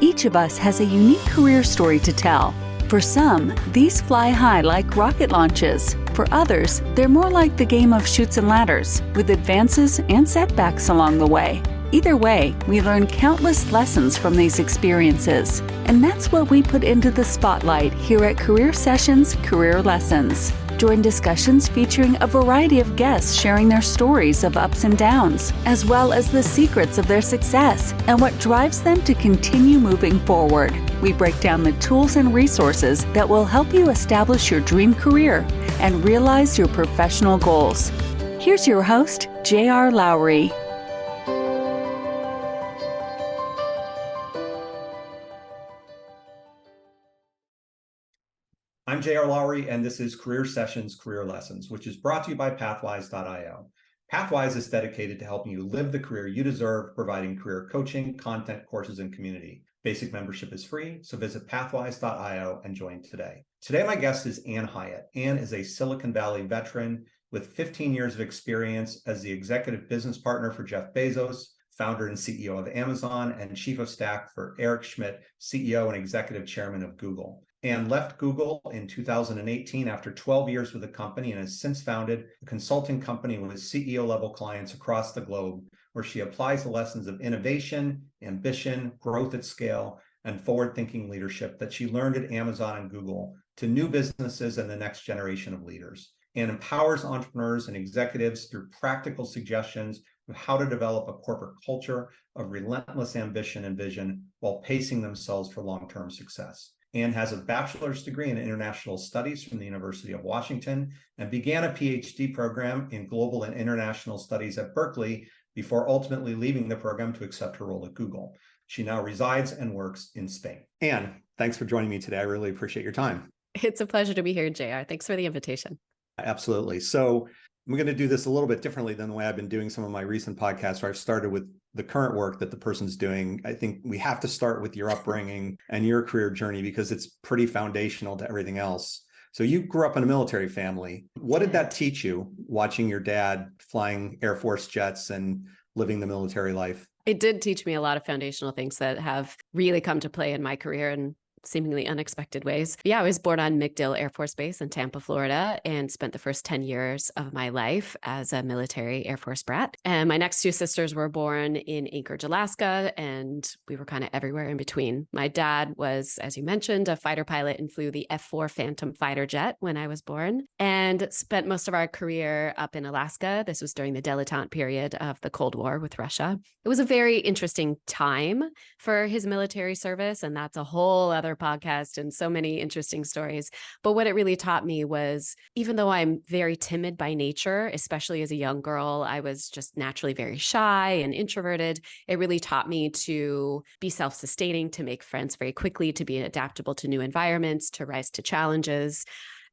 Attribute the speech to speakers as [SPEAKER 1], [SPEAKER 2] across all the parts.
[SPEAKER 1] Each of us has a unique career story to tell. For some, these fly high like rocket launches. For others, they're more like the game of chutes and ladders, with advances and setbacks along the way. Either way, we learn countless lessons from these experiences. And that's what we put into the spotlight here at Career Sessions Career Lessons. Join discussions featuring a variety of guests sharing their stories of ups and downs, as well as the secrets of their success and what drives them to continue moving forward. We break down the tools and resources that will help you establish your dream career and realize your professional goals. Here's your host, J.R. Lowry.
[SPEAKER 2] I'm J.R. Lowry, and this is Career Sessions Career Lessons, which is brought to you by Pathwise.io. Pathwise is dedicated to helping you live the career you deserve, providing career coaching, content, courses, and community. Basic membership is free, so visit Pathwise.io and join today. Today, my guest is Ann Hiatt. Ann is a Silicon Valley veteran with 15 years of experience as the executive business partner for Jeff Bezos, founder and CEO of Amazon, and chief of staff for Eric Schmidt, CEO and executive chairman of Google. Ann left Google in 2018 after 12 years with the company and has since founded a consulting company with CEO-level clients across the globe, where she applies the lessons of innovation, ambition, growth at scale, and forward-thinking leadership that she learned at Amazon and Google to new businesses and the next generation of leaders, and empowers entrepreneurs and executives through practical suggestions of how to develop a corporate culture of relentless ambition and vision while pacing themselves for long-term success. Ann has a bachelor's degree in international studies from the University of Washington and began a PhD program in global and international studies at Berkeley before ultimately leaving the program to accept her role at Google. She now resides and works in Spain. Ann, thanks for joining me today. I really appreciate your time.
[SPEAKER 3] It's a pleasure to be here, JR. Thanks for the invitation.
[SPEAKER 2] Absolutely. So I'm going to do this a little bit differently than the way I've been doing some of my recent podcasts, where I've started with the current work that the person's doing. I think we have to start with your upbringing and your career journey because it's pretty foundational to everything else. So you grew up in a military family. What did that teach you, watching your dad flying Air Force jets and living the military life?
[SPEAKER 3] It did teach me a lot of foundational things that have really come to play in my career in seemingly unexpected ways. Yeah, I was born on MacDill Air Force Base in Tampa, Florida, and spent the first 10 years of my life as a military Air Force brat. And my next two sisters were born in Anchorage, Alaska, and we were kind of everywhere in between. My dad was, as you mentioned, a fighter pilot and flew the F-4 Phantom fighter jet when I was born, and spent most of our career up in Alaska. This was during the dilettante period of the Cold War with Russia. It was a very interesting time for his military service, and that's a whole other podcast and so many interesting stories. But what it really taught me was, even though I'm very timid by nature, especially as a young girl, I was just naturally very shy and introverted. It really taught me to be self-sustaining, to make friends very quickly, to be adaptable to new environments, to rise to challenges.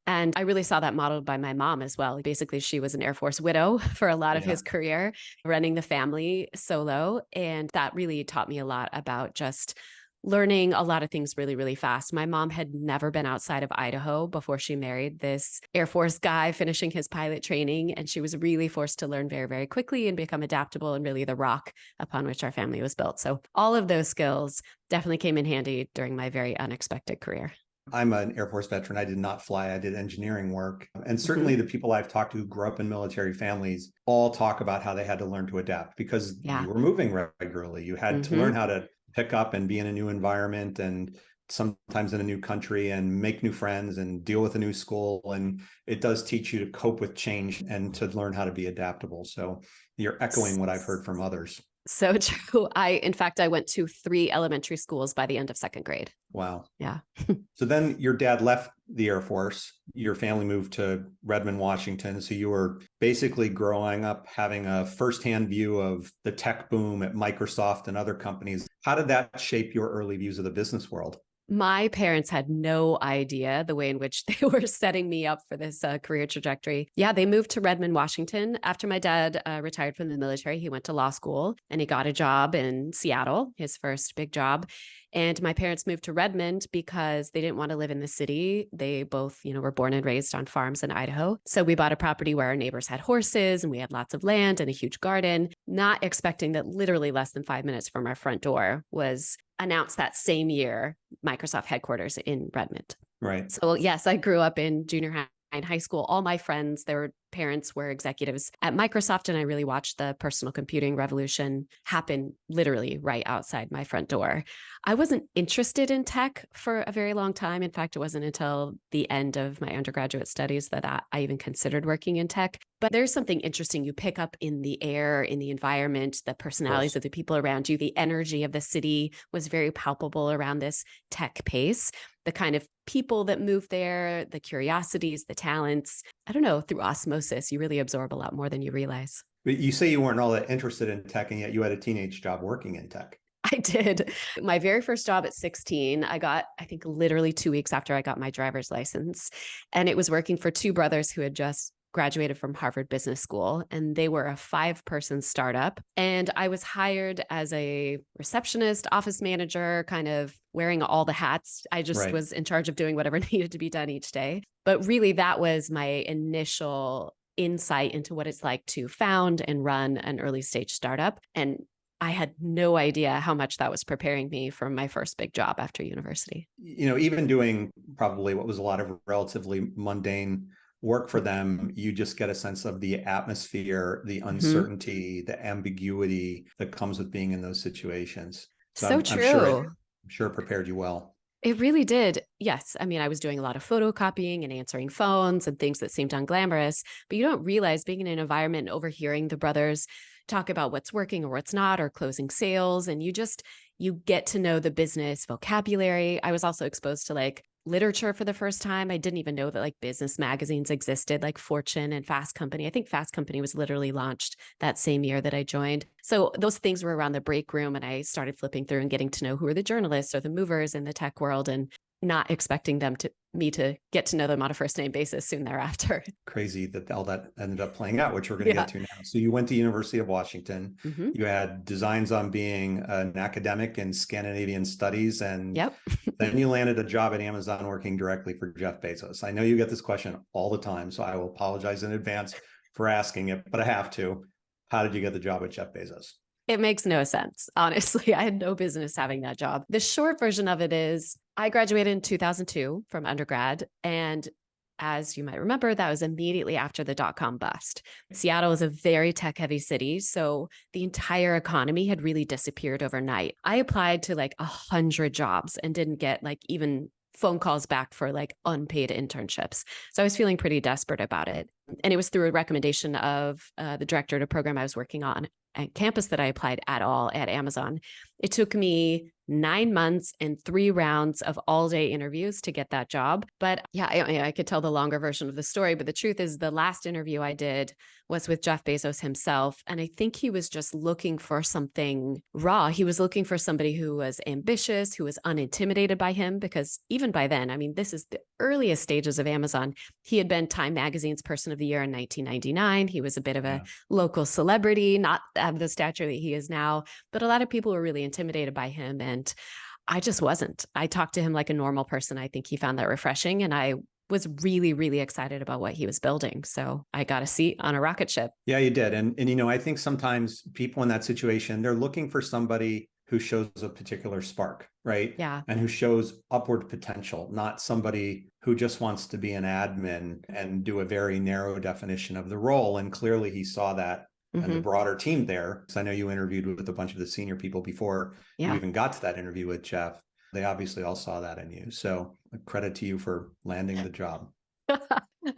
[SPEAKER 3] And I really saw that modeled by my mom as well. Basically, she was an Air Force widow for a lot of his career, running the family solo. And that really taught me a lot about just learning a lot of things really, really fast. My mom had never been outside of Idaho before she married this Air Force guy finishing his pilot training. And she was really forced to learn very, very quickly and become adaptable, and really the rock upon which our family was built. So all of those skills definitely came in handy during my very unexpected career.
[SPEAKER 2] I'm an Air Force veteran. I did not fly. I did engineering work. And certainly the people I've talked to who grew up in military families all talk about how they had to learn to adapt because you were moving regularly. You had to learn how to pick up and be in a new environment, and sometimes in a new country, and make new friends and deal with a new school. And it does teach you to cope with change and to learn how to be adaptable. So you're echoing what I've heard from others.
[SPEAKER 3] So true. In fact, I went to 3 elementary schools by the end of 2nd grade.
[SPEAKER 2] Wow.
[SPEAKER 3] Yeah.
[SPEAKER 2] So then your dad left the Air Force. Your family moved to Redmond, Washington. So you were basically growing up having a firsthand view of the tech boom at Microsoft and other companies. How did that shape your early views of the business world?
[SPEAKER 3] My parents had no idea the way in which they were setting me up for this career trajectory. Yeah, they moved to Redmond, Washington. After my dad retired from the military, he went to law school and he got a job in Seattle, his first big job. And my parents moved to Redmond because they didn't want to live in the city. They both, were born and raised on farms in Idaho. So we bought a property where our neighbors had horses and we had lots of land and a huge garden, not expecting that literally less than 5 minutes from our front door was announced that same year Microsoft headquarters in Redmond.
[SPEAKER 2] Right.
[SPEAKER 3] So yes, I grew up in junior high and high school. All my friends, their parents were executives at Microsoft, and I really watched the personal computing revolution happen literally right outside my front door. I wasn't interested in tech for a very long time. In fact, it wasn't until the end of my undergraduate studies that I even considered working in tech. But there's something interesting you pick up in the air, in the environment, the personalities of the people around you. The energy of the city was very palpable around this tech pace. The kind of people that move there, the curiosities, the talents, I don't know, through osmosis, you really absorb a lot more than you realize.
[SPEAKER 2] But you say you weren't all that interested in tech, and yet you had a teenage job working in tech.
[SPEAKER 3] I did. My very first job at 16, I got, I think, literally 2 weeks after I got my driver's license. And it was working for two brothers who had just graduated from Harvard Business School, and they were a 5-person startup. And I was hired as a receptionist, office manager, kind of wearing all the hats. I just was in charge of doing whatever needed to be done each day. But really, that was my initial insight into what it's like to found and run an early stage startup. And I had no idea how much that was preparing me for my first big job after university.
[SPEAKER 2] You know, even doing probably what was a lot of relatively mundane work for them, you just get a sense of the atmosphere, the uncertainty, the ambiguity that comes with being in those situations.
[SPEAKER 3] So true.
[SPEAKER 2] I'm sure it prepared you well.
[SPEAKER 3] It really did. Yes. I mean, I was doing a lot of photocopying and answering phones and things that seemed unglamorous, but you don't realize being in an environment and overhearing the brothers talk about what's working or what's not, or closing sales. And you get to know the business vocabulary. I was also exposed to like literature for the first time. I didn't even know that like business magazines existed, like Fortune and Fast Company. I think Fast Company was literally launched that same year that I joined. So those things were around the break room, and I started flipping through and getting to know who are the journalists or the movers in the tech world, and not expecting me to get to know them on a first name basis soon thereafter.
[SPEAKER 2] Crazy that all that ended up playing out, which we're going to get to now. So you went to University of Washington. Mm-hmm. You had designs on being an academic in Scandinavian studies, and then you landed a job at Amazon working directly for Jeff Bezos. I know you get this question all the time, so I will apologize in advance for asking it, but I have to. How did you get the job at Jeff Bezos?
[SPEAKER 3] It makes no sense. Honestly, I had no business having that job. The short version of it is I graduated in 2002 from undergrad. And as you might remember, that was immediately after the dot-com bust. Seattle is a very tech-heavy city, so the entire economy had really disappeared overnight. I applied to like 100 jobs and didn't get like even phone calls back for like unpaid internships. So I was feeling pretty desperate about it. And it was through a recommendation of the director of a program I was working on at campus that I applied at all at Amazon. It took me 9 months and 3 rounds of all-day interviews to get that job. But yeah, I could tell the longer version of the story. But the truth is, the last interview I did was with Jeff Bezos himself. And I think he was just looking for something raw. He was looking for somebody who was ambitious, who was unintimidated by him. Because even by then, I mean, this is the earliest stages of Amazon. He had been Time Magazine's Person of the Year in 1999. He was a bit of a local celebrity, not of the stature that he is now. But a lot of people were really intimidated by him. And I just wasn't. I talked to him like a normal person. I think he found that refreshing. And I was really, really excited about what he was building. So I got a seat on a rocket ship.
[SPEAKER 2] Yeah, you did. And you know, I think sometimes people in that situation, they're looking for somebody who shows a particular spark, right?
[SPEAKER 3] Yeah.
[SPEAKER 2] And who shows upward potential, not somebody who just wants to be an admin and do a very narrow definition of the role. And clearly he saw that and the broader team there. So I know you interviewed with a bunch of the senior people before you even got to that interview with Jeff. They obviously all saw that in you. So credit to you for landing the job.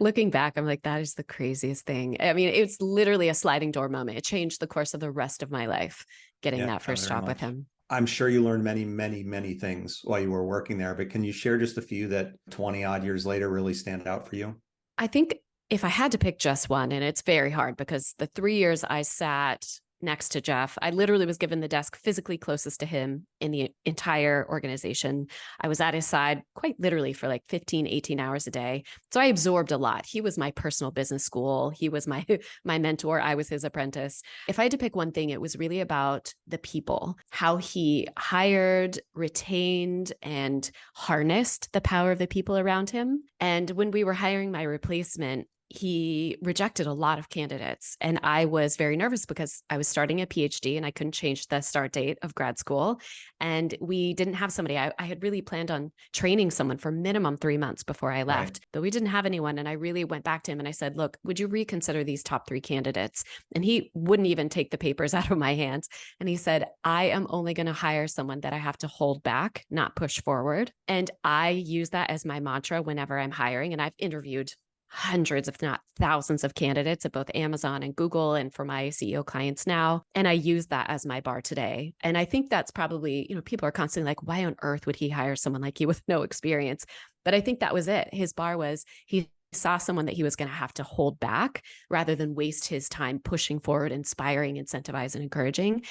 [SPEAKER 3] Looking back, I'm like, that is the craziest thing. I mean, it's literally a sliding door moment. It changed the course of the rest of my life, getting that first job with him.
[SPEAKER 2] I'm sure you learned many, many, many things while you were working there, but can you share just a few that 20 odd years later really stand out for you?
[SPEAKER 3] I think if I had to pick just one, and it's very hard because the 3 years I sat next to Jeff, I literally was given the desk physically closest to him in the entire organization. I was at his side quite literally for like 15, 18 hours a day. So I absorbed a lot. He was my personal business school. He was my mentor. I was his apprentice. If I had to pick one thing, it was really about the people, how he hired, retained, and harnessed the power of the people around him. And when we were hiring my replacement, he rejected a lot of candidates. And I was very nervous because I was starting a PhD and I couldn't change the start date of grad school. And we didn't have somebody. I had really planned on training someone for minimum 3 months before I left,
[SPEAKER 2] Right.
[SPEAKER 3] but we didn't have anyone. And I really went back to him and I said, look, would you reconsider these top 3 candidates? And he wouldn't even take the papers out of my hands. And he said, I am only going to hire someone that I have to hold back, not push forward. And I use that as my mantra whenever I'm hiring. And I've interviewed hundreds, if not thousands of candidates at both Amazon and Google and for my CEO clients now. And I use that as my bar today. And I think that's probably, people are constantly like, why on earth would he hire someone like you with no experience? But I think that was it. His bar was he saw someone that he was going to have to hold back rather than waste his time pushing forward, inspiring, incentivizing, and encouraging.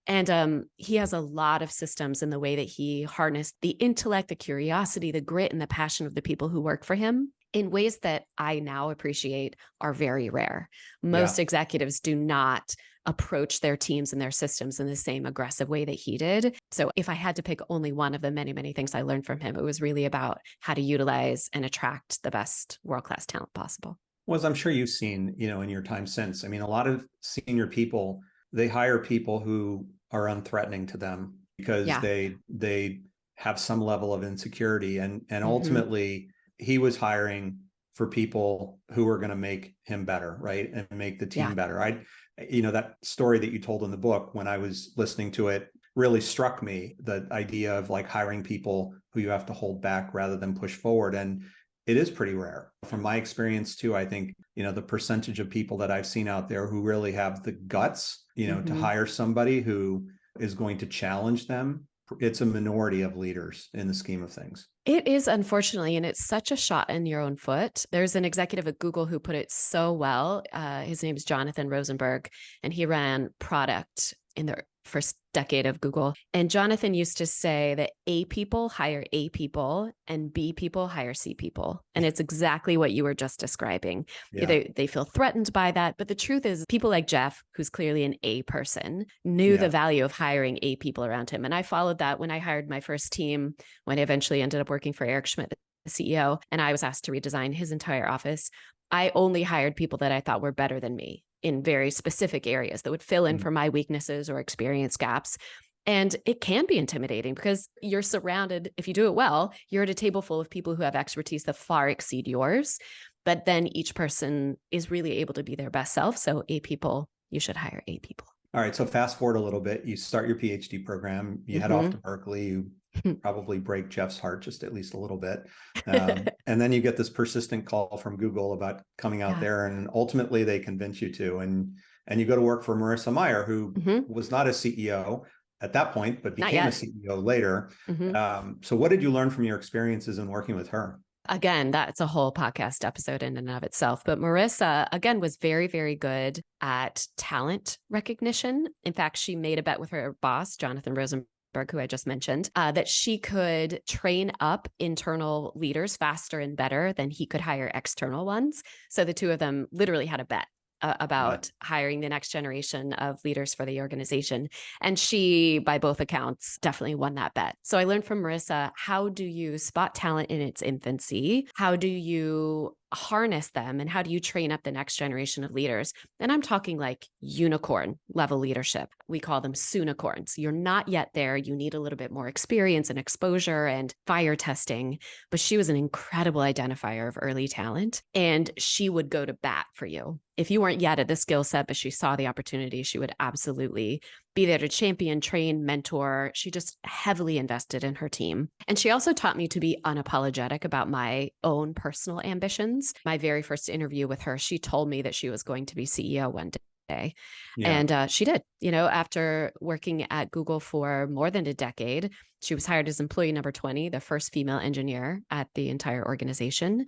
[SPEAKER 3] And he has a lot of systems in the way that he harnessed the intellect, the curiosity, the grit, and the passion of the people who work for him in ways that I now appreciate are very rare. Most executives do not approach their teams and their systems in the same aggressive way that he did. So if I had to pick only one of the many, many things I learned from him, it was really about how to utilize and attract the best world-class talent possible.
[SPEAKER 2] Well, as I'm sure you've seen, in your time since, I mean, a lot of senior people, they hire people who are unthreatening to them because they have some level of insecurity. And ultimately, he was hiring for people who were going to make him better, right? And make the team better. That story that you told in the book, when I was listening to it, really struck me, the idea of like hiring people who you have to hold back rather than push forward. And it is pretty rare. From my experience too, I think, the percentage of people that I've seen out there who really have the guts, to hire somebody who is going to challenge them, it's a minority of leaders in the scheme of things.
[SPEAKER 3] It is, unfortunately, and it's such a shot in your own foot. There's an executive at Google who put it so well. His name is Jonathan Rosenberg, and he ran product in the first decade of Google. And Jonathan used to say that A people hire A people and B people hire C people. And it's exactly what you were just describing. Yeah. They feel threatened by that. But the truth is, people like Jeff, who's clearly an A person, knew the value of hiring A people around him. And I followed that when I hired my first team, when I eventually ended up working for Eric Schmidt, the CEO, and I was asked to redesign his entire office. I only hired people that I thought were better than me in very specific areas that would fill in for my weaknesses or experience gaps. And it can be intimidating because you're surrounded, if you do it well, you're at a table full of people who have expertise that far exceed yours. But then each person is really able to be their best self. So A people, you should hire A people.
[SPEAKER 2] All right. So fast forward a little bit, you start your PhD program, you head off to Berkeley, you probably break Jeff's heart just at least a little bit. And then you get this persistent call from Google about coming out there, and ultimately they convince you to, and you go to work for Marissa Mayer, who was not a CEO at that point, but became a CEO later. So what did you learn from your experiences in working with her?
[SPEAKER 3] Again, that's a whole podcast episode in and of itself. But Marissa, again, was very, very good at talent recognition. In fact, she made a bet with her boss, Jonathan Rosenberg, who I just mentioned, that she could train up internal leaders faster and better than he could hire external ones. So the two of them literally had a bet about hiring the next generation of leaders for the organization. And she, by both accounts, definitely won that bet. So I learned from Marissa, how do you spot talent in its infancy? How do you harness them? And how do you train up the next generation of leaders? And I'm talking like unicorn level leadership. We call them soonicorns. You're not yet there. You need a little bit more experience and exposure and fire testing. But she was an incredible identifier of early talent. And she would go to bat for you. If you weren't yet at the skill set, but she saw the opportunity, she would absolutely be there to champion, train, mentor. She just heavily invested in her team. And she also taught me to be unapologetic about my own personal ambitions. My very first interview with her, she told me that she was going to be CEO one day. And she did. After working at Google for more than a decade, she was hired as employee number 20, the first female engineer at the entire organization.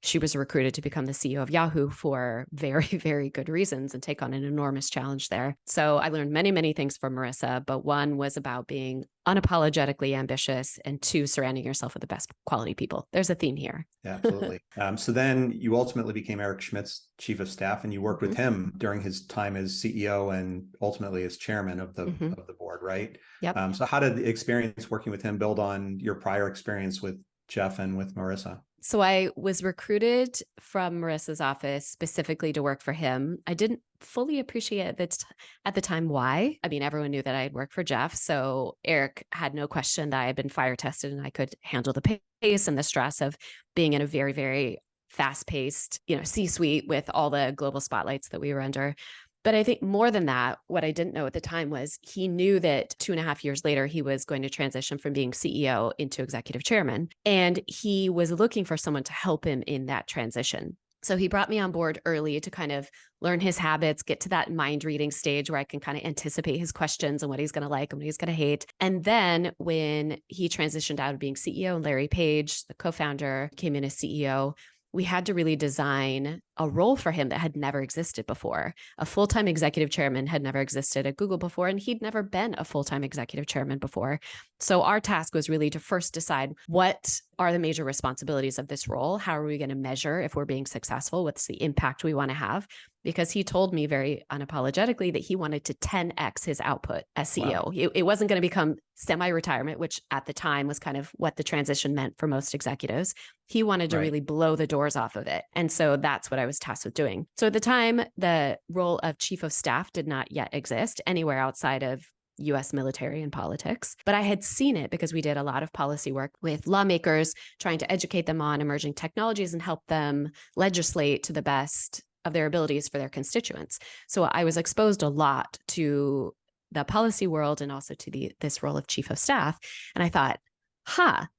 [SPEAKER 3] She was recruited to become the CEO of Yahoo for very, very good reasons and take on an enormous challenge there. So I learned many, many things from Marissa, but one was about being unapologetically ambitious, and two, surrounding yourself with the best quality people. There's a theme here.
[SPEAKER 2] Yeah, absolutely. So then you ultimately became Eric Schmidt's chief of staff, and you worked with him during his time as CEO and ultimately as chairman of the board, right?
[SPEAKER 3] Yep.
[SPEAKER 2] So how did the experience working with him build on your prior experience with Jeff and with Marissa?
[SPEAKER 3] So I was recruited from Marissa's office specifically to work for him. I didn't fully appreciate at the time why. I mean, everyone knew that I had worked for Jeff. So Eric had no question that I had been fire tested and I could handle the pace and the stress of being in a very, very fast-paced, C-suite with all the global spotlights that we were under. But I think more than that, what I didn't know at the time was he knew that 2.5 years later, he was going to transition from being CEO into executive chairman. And he was looking for someone to help him in that transition. So he brought me on board early to kind of learn his habits, get to that mind reading stage where I can kind of anticipate his questions and what he's going to like and what he's going to hate. And then when he transitioned out of being CEO and Larry Page, the co-founder, came in as CEO, we had to really design a role for him that had never existed before. A full-time executive chairman had never existed at Google before, and he'd never been a full-time executive chairman before. So our task was really to first decide what are the major responsibilities of this role? How are we going to measure if we're being successful? What's the impact we want to have? Because he told me very unapologetically that he wanted to 10x his output as CEO. Wow. It wasn't going to become semi-retirement, which at the time was kind of what the transition meant for most executives. He wanted to really blow the doors off of it. And so that's what I was tasked with doing. So at the time, the role of chief of staff did not yet exist anywhere outside of US military and politics. But I had seen it because we did a lot of policy work with lawmakers, trying to educate them on emerging technologies and help them legislate to the best of their abilities for their constituents. So I was exposed a lot to the policy world and also to this role of chief of staff. And I thought,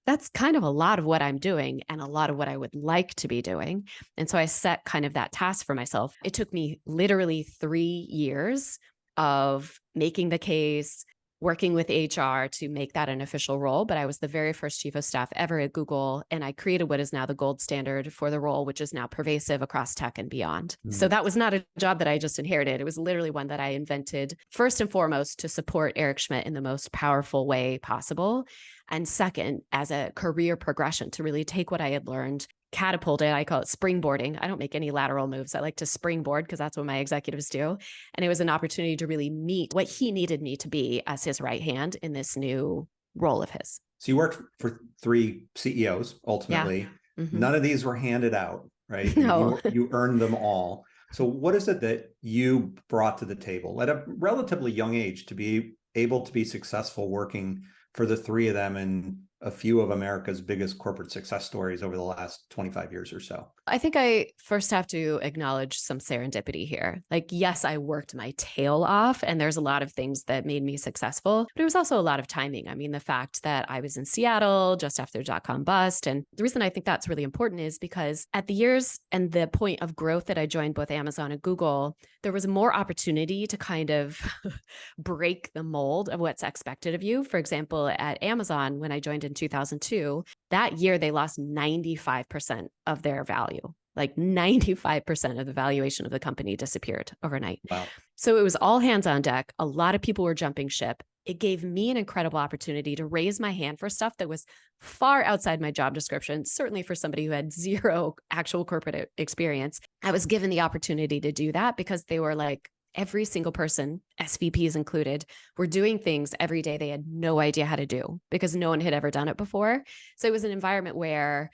[SPEAKER 3] that's kind of a lot of what I'm doing and a lot of what I would like to be doing. And so I set kind of that task for myself. It took me literally 3 years of making the case, working with HR to make that an official role. But I was the very first chief of staff ever at Google. And I created what is now the gold standard for the role, which is now pervasive across tech and beyond. So that was not a job that I just inherited. It was literally one that I invented first and foremost to support Eric Schmidt in the most powerful way possible. And second, as a career progression to really take what I had learned, catapult it. I call it springboarding. I don't make any lateral moves. I like to springboard because that's what my executives do. And it was an opportunity to really meet what he needed me to be as his right hand in this new role of his.
[SPEAKER 2] So you worked for 3 CEOs ultimately. Yeah. Mm-hmm. None of these were handed out, right?
[SPEAKER 3] No.
[SPEAKER 2] You earned them all. So what is it that you brought to the table at a relatively young age to be able to be successful working for the 3 of them and a few of America's biggest corporate success stories over the last 25 years or so?
[SPEAKER 3] I think I first have to acknowledge some serendipity here. Like, yes, I worked my tail off and there's a lot of things that made me successful, but it was also a lot of timing. I mean, the fact that I was in Seattle just after the dot-com bust. And the reason I think that's really important is because at the years and the point of growth that I joined both Amazon and Google, there was more opportunity to kind of break the mold of what's expected of you. For example, at Amazon, when I joined in 2002, that year they lost 95% of their value. Like 95% of the valuation of the company disappeared overnight.
[SPEAKER 2] Wow.
[SPEAKER 3] So it was all hands on deck. A lot of people were jumping ship. It gave me an incredible opportunity to raise my hand for stuff that was far outside my job description, certainly for somebody who had 0 actual corporate experience. I was given the opportunity to do that because they were like, every single person, SVPs included, were doing things every day they had no idea how to do because no one had ever done it before. So it was an environment where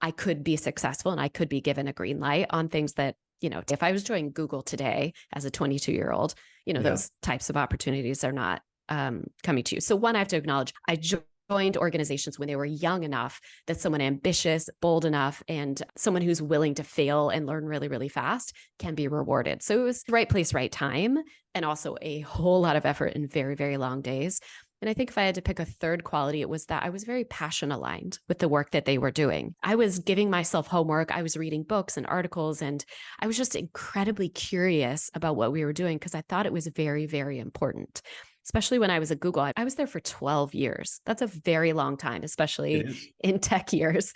[SPEAKER 3] I could be successful and I could be given a green light on things that, if I was joining Google today as a 22-year-old, those types of opportunities are not coming to you. So one, I have to acknowledge, I joined organizations when they were young enough that someone ambitious, bold enough, and someone who's willing to fail and learn really, really fast can be rewarded. So it was the right place, right time, and also a whole lot of effort and very, very long days. And I think if I had to pick a third quality, it was that I was very passion aligned with the work that they were doing. I was giving myself homework. I was reading books and articles, and I was just incredibly curious about what we were doing because I thought it was very, very important. Especially when I was at Google, I was there for 12 years. That's a very long time, especially in tech years.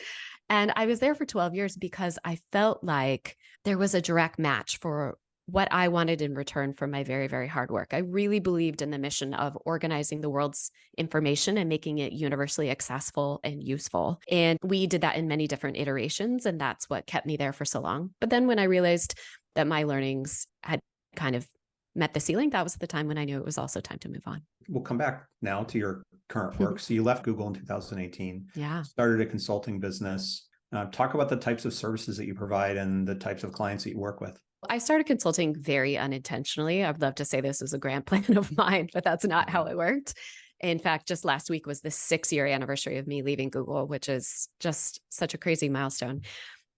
[SPEAKER 3] And I was there for 12 years because I felt like there was a direct match for what I wanted in return for my very, very hard work. I really believed in the mission of organizing the world's information and making it universally accessible and useful. And we did that in many different iterations, and that's what kept me there for so long. But then when I realized that my learnings had kind of met the ceiling, that was the time when I knew it was also time to move on.
[SPEAKER 2] We'll come back now to your current work. So you left Google in 2018, started a consulting business. Talk about the types of services that you provide and the types of clients that you work with.
[SPEAKER 3] I started consulting very unintentionally. I'd love to say this was a grand plan of mine, but that's not how it worked. In fact, just last week was the 6-year anniversary of me leaving Google, which is just such a crazy milestone.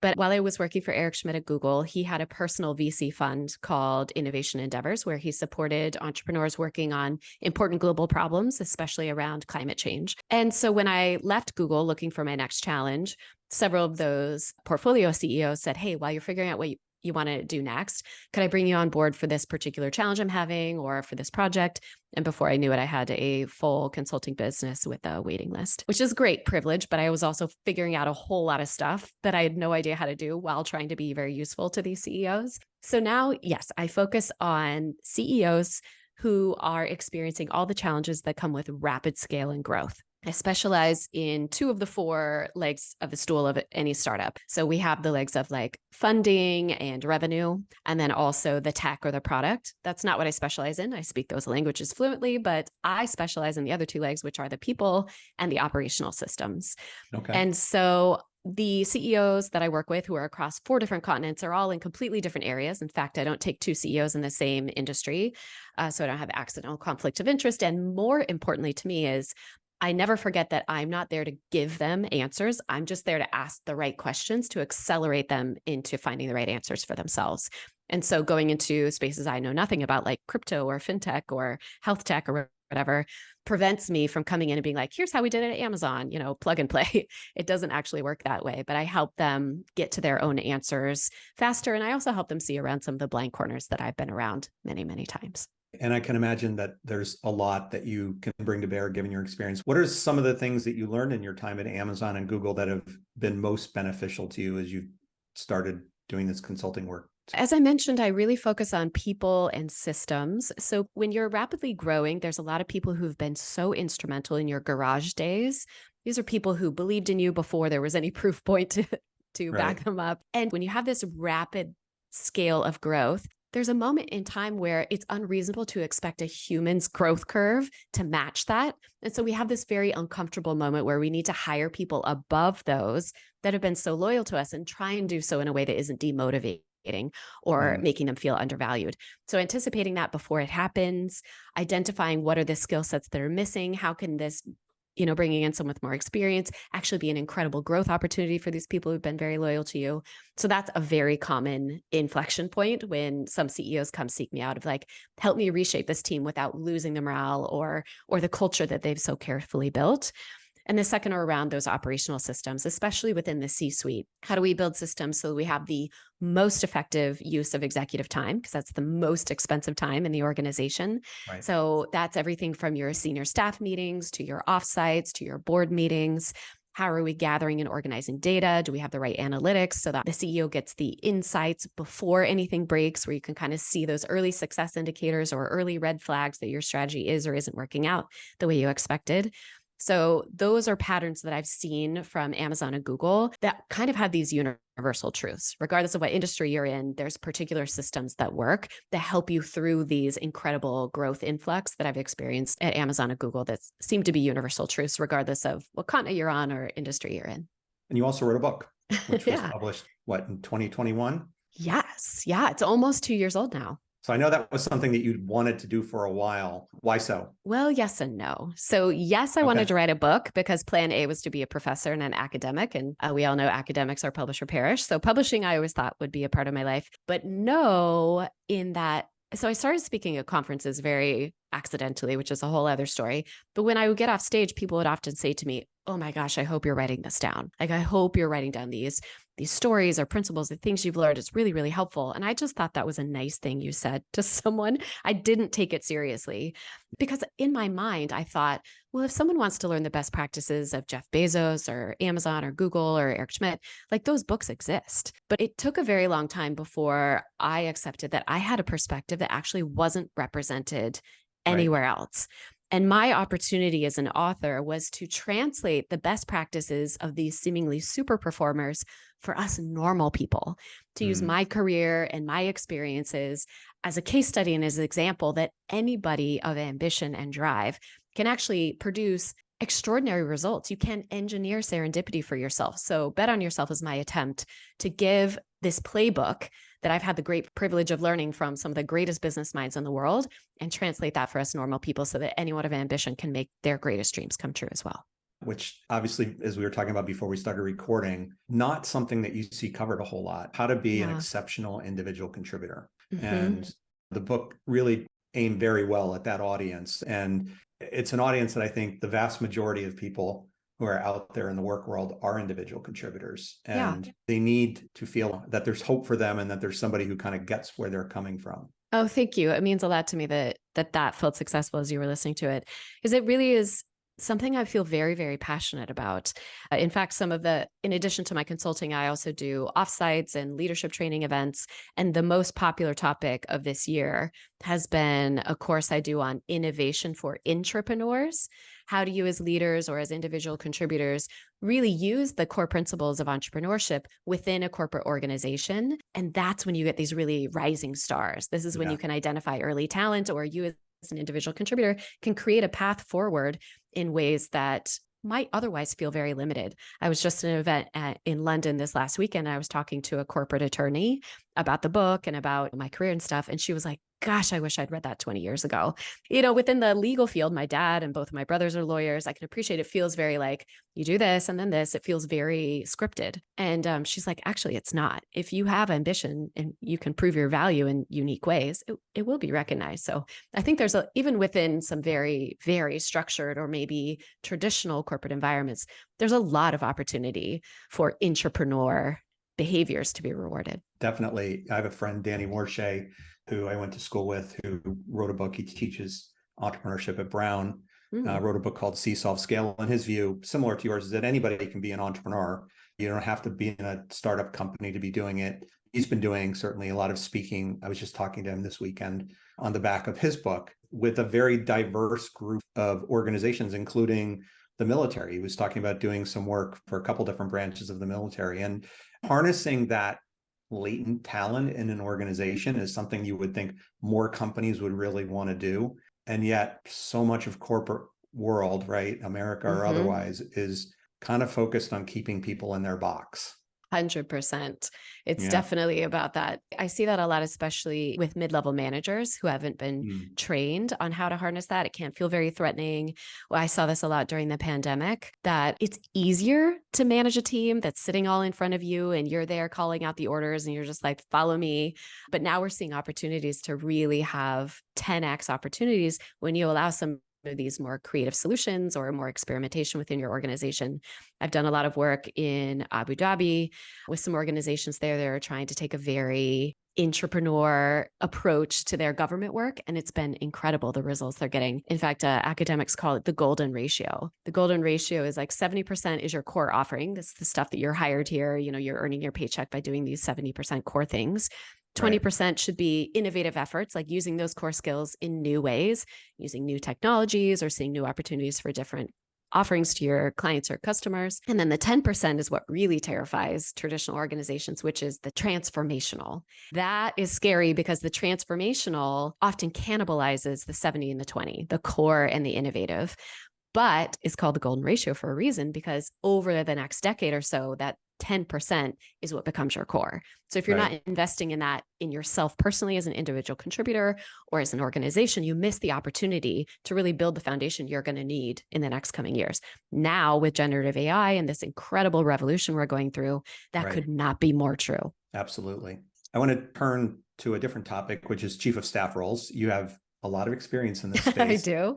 [SPEAKER 3] But while I was working for Eric Schmidt at Google, he had a personal VC fund called Innovation Endeavors, where he supported entrepreneurs working on important global problems, especially around climate change. And so when I left Google looking for my next challenge, several of those portfolio CEOs said, hey, while you're figuring out what you want to do next, could I bring you on board for this particular challenge I'm having or for this project? And before I knew it, I had a full consulting business with a waiting list, which is great privilege, but I was also figuring out a whole lot of stuff that I had no idea how to do while trying to be very useful to these CEOs. So now, yes, I focus on CEOs who are experiencing all the challenges that come with rapid scale and growth. I specialize in 2 of the 4 legs of the stool of any startup. So we have the legs of like funding and revenue, and then also the tech or the product. That's not what I specialize in. I speak those languages fluently, but I specialize in the other 2 legs, which are the people and the operational systems.
[SPEAKER 2] Okay.
[SPEAKER 3] And so the CEOs that I work with who are across 4 different continents are all in completely different areas. In fact, I don't take 2 CEOs in the same industry, so I don't have accidental conflict of interest. And more importantly to me is I never forget that I'm not there to give them answers. I'm just there to ask the right questions to accelerate them into finding the right answers for themselves. And so going into spaces I know nothing about, like crypto or fintech or health tech or whatever, prevents me from coming in and being like, here's how we did it at Amazon, plug and play. It doesn't actually work that way, but I help them get to their own answers faster. And I also help them see around some of the blind corners that I've been around many, many times.
[SPEAKER 2] And I can imagine that there's a lot that you can bring to bear given your experience. What are some of the things that you learned in your time at Amazon and Google that have been most beneficial to you as you've started doing this consulting work?
[SPEAKER 3] As I mentioned, I really focus on people and systems. So when you're rapidly growing, there's a lot of people who've been so instrumental in your garage days. These are people who believed in you before there was any proof point to back them up. And when you have this rapid scale of growth, there's a moment in time where it's unreasonable to expect a human's growth curve to match that. And so we have this very uncomfortable moment where we need to hire people above those that have been so loyal to us and try and do so in a way that isn't demotivating or making them feel undervalued. So anticipating that before it happens, identifying what are the skill sets that are missing, how can this bringing in someone with more experience actually be an incredible growth opportunity for these people who've been very loyal to you. So that's a very common inflection point when some CEOs come seek me out of like, help me reshape this team without losing the morale or the culture that they've so carefully built. And the second are around those operational systems, especially within the C-suite. How do we build systems so that we have the most effective use of executive time? Because that's the most expensive time in the organization.
[SPEAKER 2] Right.
[SPEAKER 3] So that's everything from your senior staff meetings to your offsites to your board meetings. How are we gathering and organizing data? Do we have the right analytics so that the CEO gets the insights before anything breaks, where you can kind of see those early success indicators or early red flags that your strategy is or isn't working out the way you expected? So those are patterns that I've seen from Amazon and Google that kind of have these universal truths. Regardless of what industry you're in, there's particular systems that work that help you through these incredible growth influx that I've experienced at Amazon and Google that seem to be universal truths, regardless of what continent you're on or industry you're in.
[SPEAKER 2] And you also wrote a book, which was published, in 2021?
[SPEAKER 3] Yes. Yeah. It's almost 2 years old now.
[SPEAKER 2] So I know that was something that you'd wanted to do for a while. Why so?
[SPEAKER 3] Well, yes and no. So yes, I wanted to write a book because plan A was to be a professor and an academic. And we all know academics are publish or perish. So publishing, I always thought would be a part of my life. But no, in that. So I started speaking at conferences very accidentally, which is a whole other story. But when I would get off stage, people would often say to me, oh my gosh, I hope you're writing this down. Like, I hope you're writing down these stories or principles, the things you've learned. It's really, really helpful. And I just thought that was a nice thing you said to someone. I didn't take it seriously because in my mind, I thought, well, if someone wants to learn the best practices of Jeff Bezos or Amazon or Google or Eric Schmidt, like those books exist. But it took a very long time before I accepted that I had a perspective that actually wasn't represented anywhere else. And my opportunity as an author was to translate the best practices of these seemingly super performers for us normal people, to use my career and my experiences as a case study and as an example that anybody of ambition and drive can actually produce extraordinary results. You can engineer serendipity for yourself. So bet on yourself is my attempt to give this playbook that I've had the great privilege of learning from some of the greatest business minds in the world and translate that for us normal people so that anyone of ambition can make their greatest dreams come true as well.
[SPEAKER 2] Which obviously, as we were talking about before we started recording, not something that you see covered a whole lot, how to be an exceptional individual contributor. And the book really aimed very well at that audience. And it's an audience that I think the vast majority of people who are out there in the work world are individual contributors, and they need to feel that there's hope for them and that there's somebody who kind of gets where they're coming from.
[SPEAKER 3] Oh, thank you. It means a lot to me that felt successful as you were listening to it, because it really is something I feel very, very passionate about. In fact, in addition to my consulting, I also do offsites and leadership training events. And the most popular topic of this year has been a course I do on innovation for intrapreneurs. How do you as leaders or as individual contributors really use the core principles of entrepreneurship within a corporate organization? And that's when you get these really rising stars. This is when you can identify early talent, or you as an individual contributor can create a path forward in ways that might otherwise feel very limited. I was just at an event in London this last weekend. I was talking to a corporate attorney about the book and about my career and stuff. And she was like, gosh, I wish I'd read that 20 years ago. Within the legal field, my dad and both of my brothers are lawyers. I can appreciate it feels very like you do this and then this. It feels very scripted. And she's like, actually, it's not. If you have ambition and you can prove your value in unique ways, it will be recognized. So I think there's even within some very, very structured or maybe traditional corporate environments, there's a lot of opportunity for intrapreneur behaviors to be rewarded.
[SPEAKER 2] Definitely. I have a friend, Danny Warshay, who I went to school with, who wrote a book. He teaches entrepreneurship at Brown, wrote a book called See, Solve, Scale. And his view, similar to yours, is that anybody can be an entrepreneur. You don't have to be in a startup company to be doing it. He's been doing certainly a lot of speaking. I was just talking to him this weekend on the back of his book with a very diverse group of organizations, including the military. He was talking about doing some work for a couple different branches of the military, and harnessing that latent talent in an organization is something you would think more companies would really want to do. And yet so much of corporate world, right, America or otherwise, is kind of focused on keeping people in their box.
[SPEAKER 3] 100%. It's definitely about that. I see that a lot, especially with mid-level managers who haven't been trained on how to harness that. It can feel very threatening. Well, I saw this a lot during the pandemic, that it's easier to manage a team that's sitting all in front of you and you're there calling out the orders and you're just like, follow me. But now we're seeing opportunities to really have 10x opportunities when you allow some of these more creative solutions or more experimentation within your organization. I've done a lot of work in Abu Dhabi with some organizations there. They're trying to take a very intrapreneur approach to their government work, and it's been incredible, the results they're getting. In fact, academics call it the golden ratio. The golden ratio is like 70% is your core offering. This is the stuff that you're hired here. You're earning your paycheck by doing these 70% core things. 20% should be innovative efforts, like using those core skills in new ways, using new technologies or seeing new opportunities for different offerings to your clients or customers. And then the 10% is what really terrifies traditional organizations, which is the transformational. That is scary because the transformational often cannibalizes the 70 and the 20, the core and the innovative, but it's called the golden ratio for a reason, because over the next decade or so, that 10% is what becomes your core. So if you're not investing in that in yourself personally as an individual contributor or as an organization, you miss the opportunity to really build the foundation you're going to need in the next coming years. Now with generative AI and this incredible revolution we're going through, that could not be more true.
[SPEAKER 2] Absolutely. I want to turn to a different topic, which is chief of staff roles. You have a lot of experience in this space.
[SPEAKER 3] I do.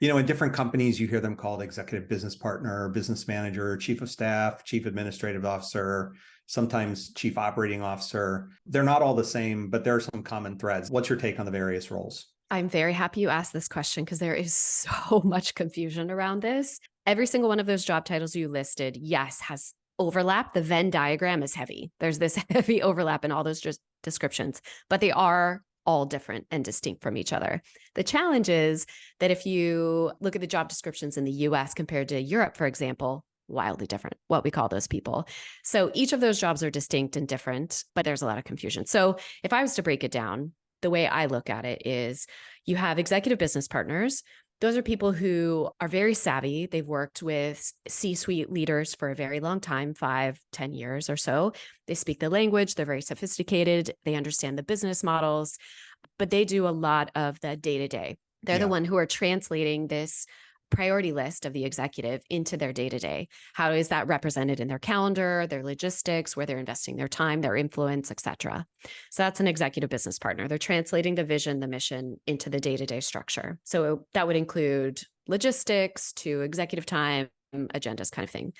[SPEAKER 2] In different companies, you hear them called executive business partner, business manager, chief of staff, chief administrative officer, sometimes chief operating officer. They're not all the same, but there are some common threads. What's your take on the various roles?
[SPEAKER 3] I'm very happy you asked this question because there is so much confusion around this. Every single one of those job titles you listed, yes, has overlap. The Venn diagram is heavy. There's this heavy overlap in all those descriptions, but they are all different and distinct from each other. The challenge is that if you look at the job descriptions in the US compared to Europe, for example, wildly different, what we call those people. So each of those jobs are distinct and different, but there's a lot of confusion. So if I was to break it down, the way I look at it is you have executive business partners Those are people who are very savvy. They've worked with C-suite leaders for a very long time, 5, 10 years or so. They speak the language. They're very sophisticated. They understand the business models, but they do a lot of the day-to-day. They're the one who are translating this priority list of the executive into their day-to-day. How is that represented in their calendar, their logistics, where they're investing their time, their influence, et cetera. So that's an executive business partner. They're translating the vision, the mission into the day-to-day structure. So that would include logistics to executive time, agendas kind of thing.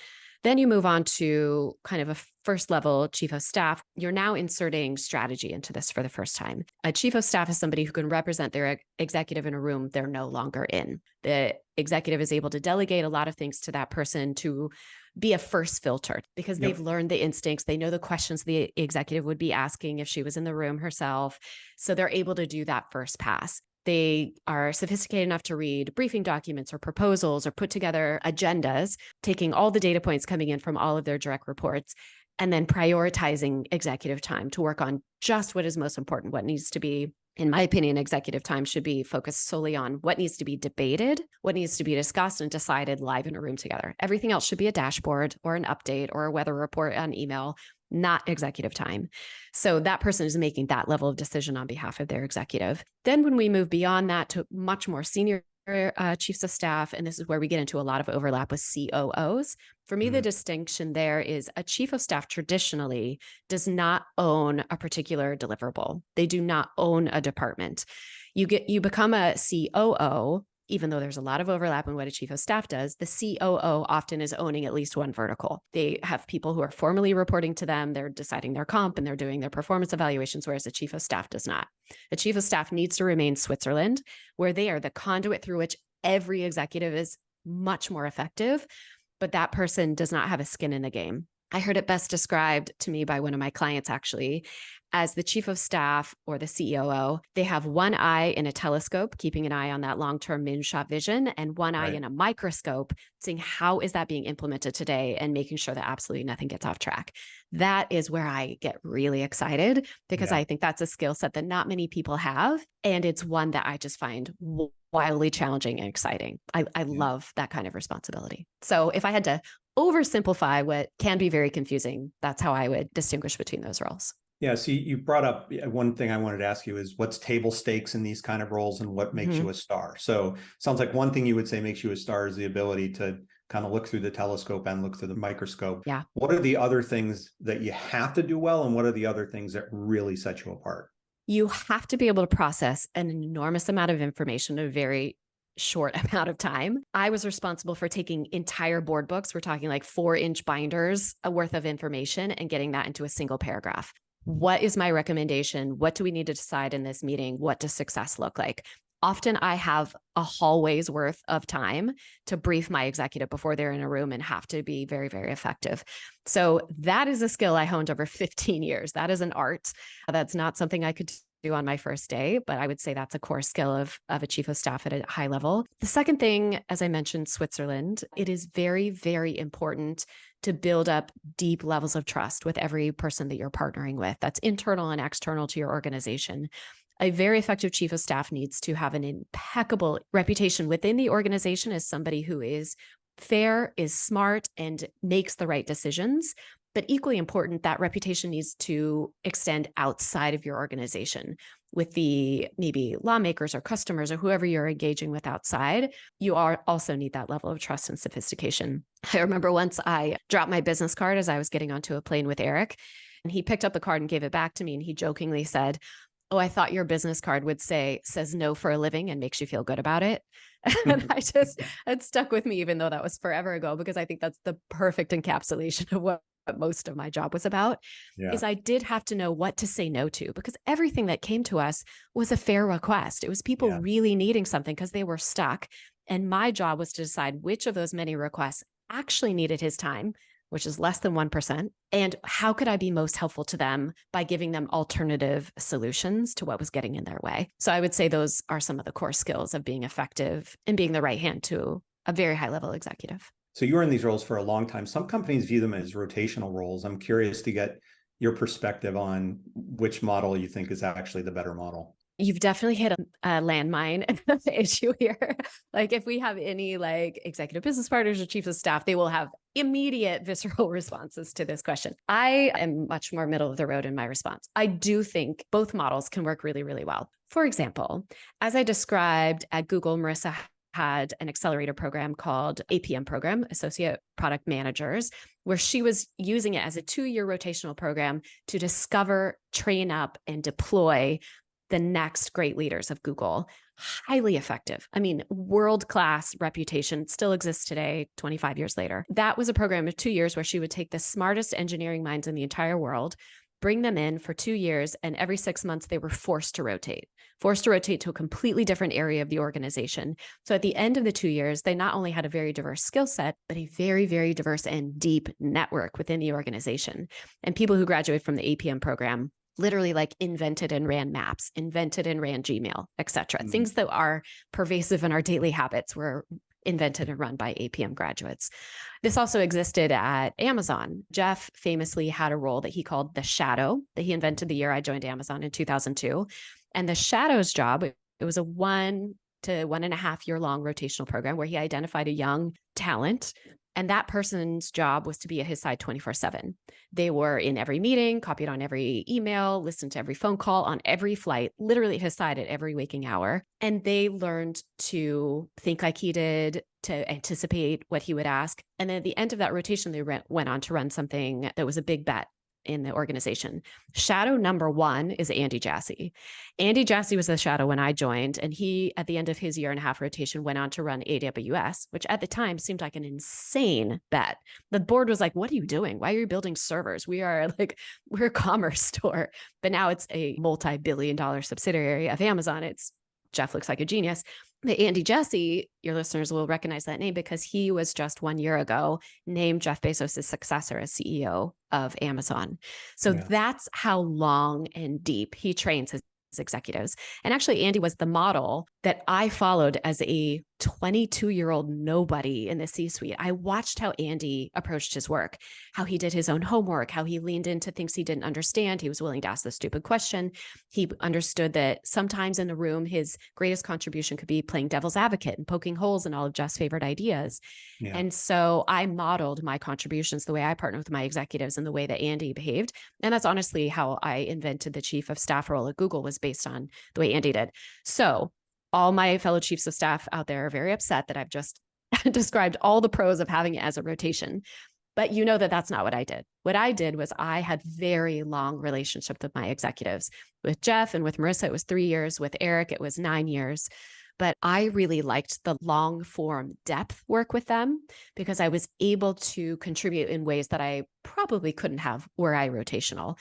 [SPEAKER 3] Then you move on to kind of a first level chief of staff. You're now inserting strategy into this for the first time. A chief of staff is somebody who can represent their executive in a room they're no longer in. The executive is able to delegate a lot of things to that person to be a first filter because they've learned the instincts. They know the questions the executive would be asking if she was in the room herself. So they're able to do that first pass. They are sophisticated enough to read briefing documents or proposals or put together agendas, taking all the data points coming in from all of their direct reports, and then prioritizing executive time to work on just what is most important, what needs to be, in my opinion, executive time should be focused solely on what needs to be debated, what needs to be discussed and decided live in a room together. Everything else should be a dashboard or an update or a weather report on email, not executive time. So that person is making that level of decision on behalf of their executive. Then when we move beyond that to much more senior chiefs of staff, and this is where we get into a lot of overlap with COOs. For me, the distinction there is a chief of staff traditionally does not own a particular deliverable. They do not own a department. You become a COO, even though there's a lot of overlap in what a chief of staff does. The COO often is owning at least one vertical. They have people who are formally reporting to them. They're deciding their comp and they're doing their performance evaluations, whereas a chief of staff does not. A chief of staff needs to remain Switzerland, where they are the conduit through which every executive is much more effective, but that person does not have a skin in the game. I heard it best described to me by one of my clients, actually, as the chief of staff or the COO. They have one eye in a telescope, keeping an eye on that long-term moonshot vision, and one eye in a microscope, seeing how is that being implemented today and making sure that absolutely nothing gets off track. That is where I get really excited because I think that's a skill set that not many people have. And it's one that I just find wildly challenging and exciting. I love that kind of responsibility. So if I had to oversimplify what can be very confusing, that's how I would distinguish between those roles.
[SPEAKER 2] Yeah, so you brought up one thing I wanted to ask you is what's table stakes in these kind of roles and what makes you a star? So sounds like one thing you would say makes you a star is the ability to kind of look through the telescope and look through the microscope.
[SPEAKER 3] Yeah.
[SPEAKER 2] What are the other things that you have to do well, and what are the other things that really set you apart?
[SPEAKER 3] You have to be able to process an enormous amount of information in a very short amount of time. I was responsible for taking entire board books. We're talking like 4-inch binders worth of information and getting that into a single paragraph. What is my recommendation? What do we need to decide in this meeting? What does success look like? Often I have a hallway's worth of time to brief my executive before they're in a room and have to be very, very effective. So that is a skill I honed over 15 years. That is an art. That's not something I could do on my first day, but I would say that's a core skill of a chief of staff at a high level. The second thing, as I mentioned, Switzerland, it is very, very important to build up deep levels of trust with every person that you're partnering with. That's internal and external to your organization. A very effective chief of staff needs to have an impeccable reputation within the organization as somebody who is fair, is smart, and makes the right decisions. But equally important, that reputation needs to extend outside of your organization with the maybe lawmakers or customers or whoever you're engaging with outside. You also need that level of trust and sophistication. I remember once I dropped my business card as I was getting onto a plane with Eric, and he picked up the card and gave it back to me. And he jokingly said, "Oh, I thought your business card would says no for a living and makes you feel good about it." And it stuck with me, even though that was forever ago, because I think that's the perfect encapsulation of what most of my job was about, is I did have to know what to say no to, because everything that came to us was a fair request. It was people really needing something because they were stuck. And my job was to decide which of those many requests actually needed his time, which is less than 1%. And how could I be most helpful to them by giving them alternative solutions to what was getting in their way? So I would say those are some of the core skills of being effective and being the right hand to a very high level executive.
[SPEAKER 2] So you were in these roles for a long time. Some companies view them as rotational roles. I'm curious to get your perspective on which model you think is actually the better model.
[SPEAKER 3] You've definitely hit a landmine issue here. Like if we have any like executive business partners or chiefs of staff, they will have immediate visceral responses to this question. I am much more middle of the road in my response. I do think both models can work really, really well. For example, as I described at Google, Marissa had an accelerator program called APM program, Associate Product Managers, where she was using it as a 2-year rotational program to discover, train up, and deploy the next great leaders of Google. Highly effective. I mean, world-class reputation still exists today, 25 years later. That was a program of 2 years where she would take the smartest engineering minds in the entire world, bring them in for 2 years, and every 6 months they were forced to rotate to a completely different area of the organization. So at the end of the 2 years, they not only had a very diverse skill set, but a very, very diverse and deep network within the organization. And people who graduate from the APM program literally like invented and ran maps, invented and ran Gmail, et cetera. Mm-hmm. Things that are pervasive in our daily habits were invented and run by APM graduates. This also existed at Amazon. Jeff famously had a role that he called the shadow that he invented the year I joined Amazon in 2002. And the shadow's job, it was a 1 to 1.5 year long rotational program where he identified a young talent. And that person's job was to be at his side 24/7. They were in every meeting, copied on every email, listened to every phone call, on every flight, literally at his side at every waking hour. And they learned to think like he did, to anticipate what he would ask. And then at the end of that rotation, they went on to run something that was a big bet in the organization. Shadow number 1 is Andy Jassy. Andy Jassy was the shadow when I joined, and he, at the end of his 1.5-year rotation, went on to run AWS, which at the time seemed like an insane bet. The board was like, what are you doing? Why are you building servers? We're a commerce store. But now it's a multi-billion-dollar subsidiary of Amazon. Jeff looks like a genius. But Andy Jassy, your listeners will recognize that name because he was just 1 year ago named Jeff Bezos' successor as CEO of Amazon. So That's how long and deep he trains his executives. And actually, Andy was the model that I followed as a 22-year-old nobody in the C-suite. I watched how Andy approached his work, how he did his own homework, how he leaned into things he didn't understand. He was willing to ask the stupid question. He understood that sometimes in the room, his greatest contribution could be playing devil's advocate and poking holes in all of Jeff's favorite ideas. Yeah. And so I modeled my contributions, the way I partnered with my executives and the way that Andy behaved. And that's honestly how I invented the chief of staff role at Google, was based on the way Andy did. So all my fellow chiefs of staff out there are very upset that I've just described all the pros of having it as a rotation. But you know that that's not what I did. What I did was I had very long relationships with my executives. With Jeff and with Marissa, it was 3 years. With Eric, it was 9 years. But I really liked the long form depth work with them because I was able to contribute in ways that I probably couldn't have were I rotational.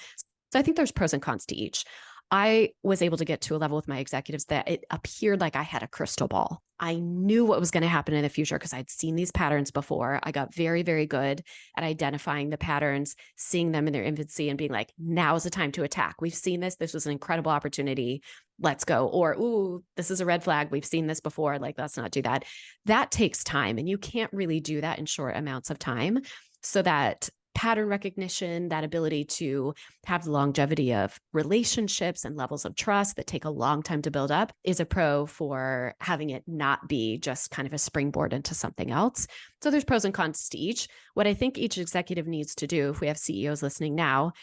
[SPEAKER 3] So I think there's pros and cons to each. I was able to get to a level with my executives that it appeared like I had a crystal ball. I knew what was going to happen in the future because I'd seen these patterns before. I got very, very good at identifying the patterns, seeing them in their infancy and being like, now's the time to attack. We've seen this. This was an incredible opportunity. Let's go. Or, ooh, this is a red flag. We've seen this before. Like, let's not do that. That takes time. And you can't really do that in short amounts of time. So that pattern recognition, that ability to have the longevity of relationships and levels of trust that take a long time to build up is a pro for having it not be just kind of a springboard into something else. So there's pros and cons to each. What I think each executive needs to do, if we have CEOs listening now,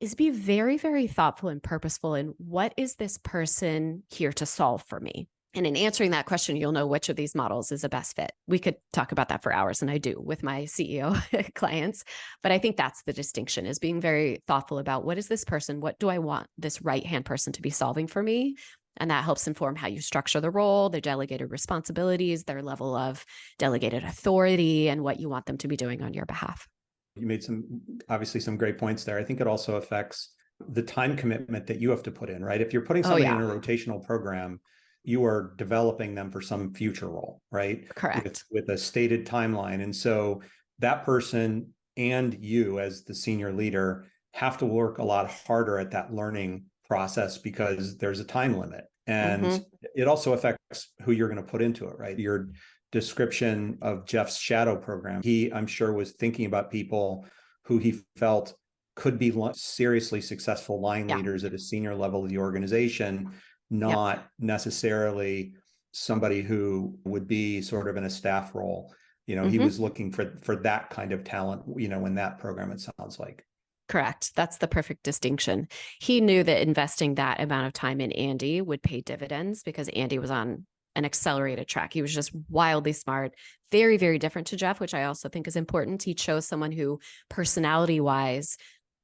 [SPEAKER 3] is be very, very thoughtful and purposeful in what is this person here to solve for me? And in answering that question, you'll know which of these models is the best fit. We could talk about that for hours, and I do with my CEO clients. But I think that's the distinction, is being very thoughtful about what is this person? What do I want this right-hand person to be solving for me? And that helps inform how you structure the role, their delegated responsibilities, their level of delegated authority, and what you want them to be doing on your behalf.
[SPEAKER 2] You made obviously some great points there. I think it also affects the time commitment that you have to put in, right? If you're putting somebody in a rotational program, you are developing them for some future role, right?
[SPEAKER 3] Correct.
[SPEAKER 2] With a stated timeline. And so that person and you as the senior leader have to work a lot harder at that learning process because there's a time limit. And it also affects who you're going to put into it, right? Your description of Jeff's shadow program, he, I'm sure, was thinking about people who he felt could be seriously successful line leaders at a senior level of the organization. not necessarily somebody who would be sort of in a staff role. He was looking for that kind of talent, in that program, it sounds like.
[SPEAKER 3] Correct. That's the perfect distinction. He knew that investing that amount of time in Andy would pay dividends because Andy was on an accelerated track. He was just wildly smart, very, very different to Jeff, which I also think is important. He chose someone who personality-wise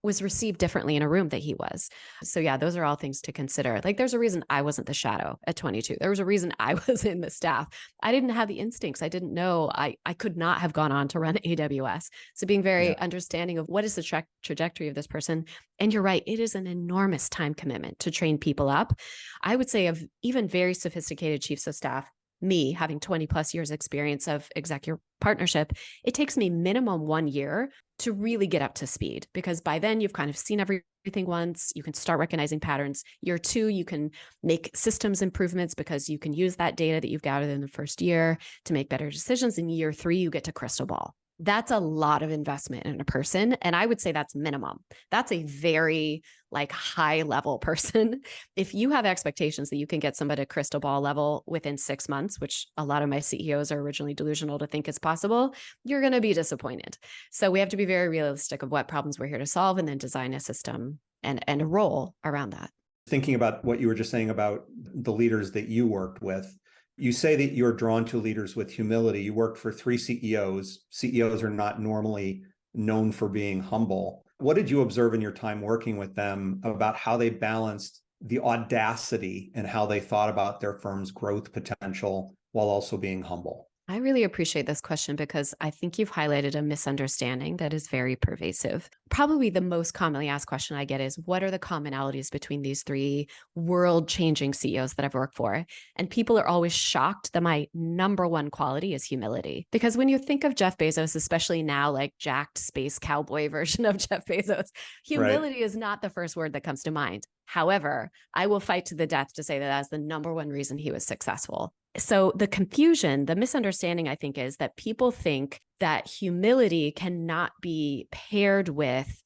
[SPEAKER 3] was received differently in a room that he was. So yeah, those are all things to consider. Like there's a reason I wasn't the shadow at 22. There was a reason I was in the staff. I didn't have the instincts. I didn't know. I could not have gone on to run AWS. So being very understanding of what is the trajectory of this person. And you're right, it is an enormous time commitment to train people up. I would say of even very sophisticated chiefs of staff, me having 20 plus years experience of executive partnership, it takes me minimum 1 year to really get up to speed, because by then you've kind of seen everything once. You can start recognizing patterns. Year 2, you can make systems improvements because you can use that data that you've gathered in the first year to make better decisions. In year 3, you get to crystal ball. That's a lot of investment in a person. And I would say that's minimum. That's a very high level person. If you have expectations that you can get somebody to crystal ball level within 6 months, which a lot of my CEOs are originally delusional to think is possible, you're going to be disappointed. So we have to be very realistic of what problems we're here to solve and then design a system and a role around that.
[SPEAKER 2] Thinking about what you were just saying about the leaders that you worked with, you say that you're drawn to leaders with humility. You worked for 3 CEOs. CEOs are not normally known for being humble. What did you observe in your time working with them about how they balanced the audacity and how they thought about their firm's growth potential while also being humble?
[SPEAKER 3] I really appreciate this question because I think you've highlighted a misunderstanding that is very pervasive. Probably the most commonly asked question I get is, what are the commonalities between these 3 world-changing CEOs that I've worked for? And people are always shocked that my number 1 quality is humility. Because when you think of Jeff Bezos, especially now, like jacked space cowboy version of Jeff Bezos, humility is not the first word that comes to mind. However, I will fight to the death to say that that's the number 1 reason he was successful. So the confusion, the misunderstanding, I think, is that people think that humility cannot be paired with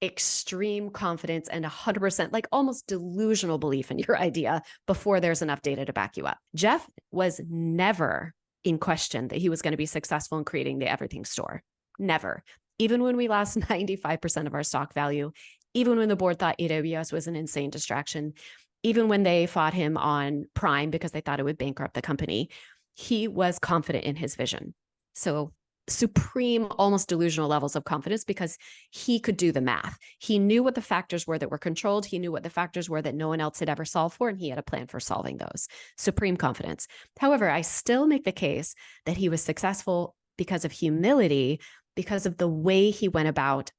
[SPEAKER 3] extreme confidence and 100%, like almost delusional belief in your idea before there's enough data to back you up. Jeff was never in question that he was going to be successful in creating the everything store. Never. Even when we lost 95% of our stock value, even when the board thought AWS was an insane distraction, even when they fought him on Prime because they thought it would bankrupt the company, he was confident in his vision. So supreme, almost delusional levels of confidence because he could do the math. He knew what the factors were that were controlled. He knew what the factors were that no one else had ever solved for, and he had a plan for solving those. Supreme confidence. However, I still make the case that he was successful because of humility, because of the way he went about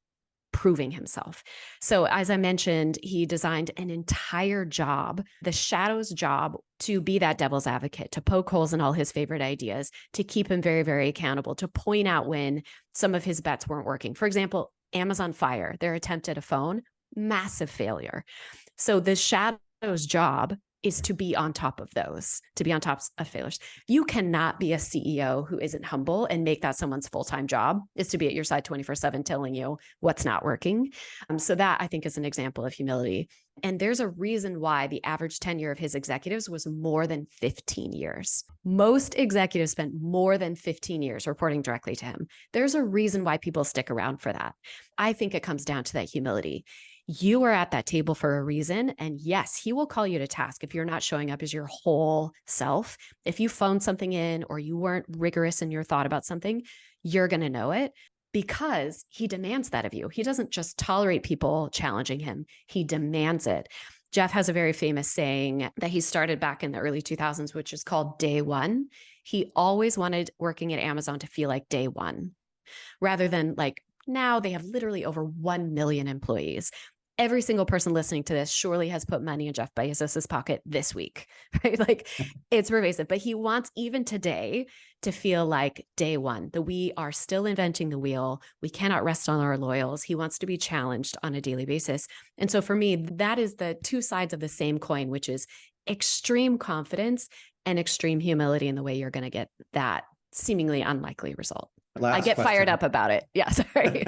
[SPEAKER 3] proving himself. So as I mentioned, he designed an entire job, the shadow's job, to be that devil's advocate, to poke holes in all his favorite ideas, to keep him very, very accountable, to point out when some of his bets weren't working. For example, Amazon Fire, their attempt at a phone, massive failure. So the shadow's job is to be on top of those, to be on top of failures. You cannot be a CEO who isn't humble and make that someone's full-time job, is to be at your side 24/7 telling you what's not working. So that, I think, is an example of humility. And there's a reason why the average tenure of his executives was more than 15 years. Most executives spent more than 15 years reporting directly to him. There's a reason why people stick around for that. I think it comes down to that humility. You are at that table for a reason. And yes, he will call you to task if you're not showing up as your whole self. If you phoned something in or you weren't rigorous in your thought about something, you're going to know it because he demands that of you. He doesn't just tolerate people challenging him. He demands it. Jeff has a very famous saying that he started back in the early 2000s, which is called day one. He always wanted working at Amazon to feel like day one, rather than like now they have literally over 1 million employees. Every single person listening to this surely has put money in Jeff Bezos's pocket this week, right? Like it's pervasive, but he wants even today to feel like day one, that we are still inventing the wheel. We cannot rest on our laurels. He wants to be challenged on a daily basis. And so for me, that is the 2 sides of the same coin, which is extreme confidence and extreme humility in the way you're going to get that seemingly unlikely result. I get fired up about it. Yeah, sorry.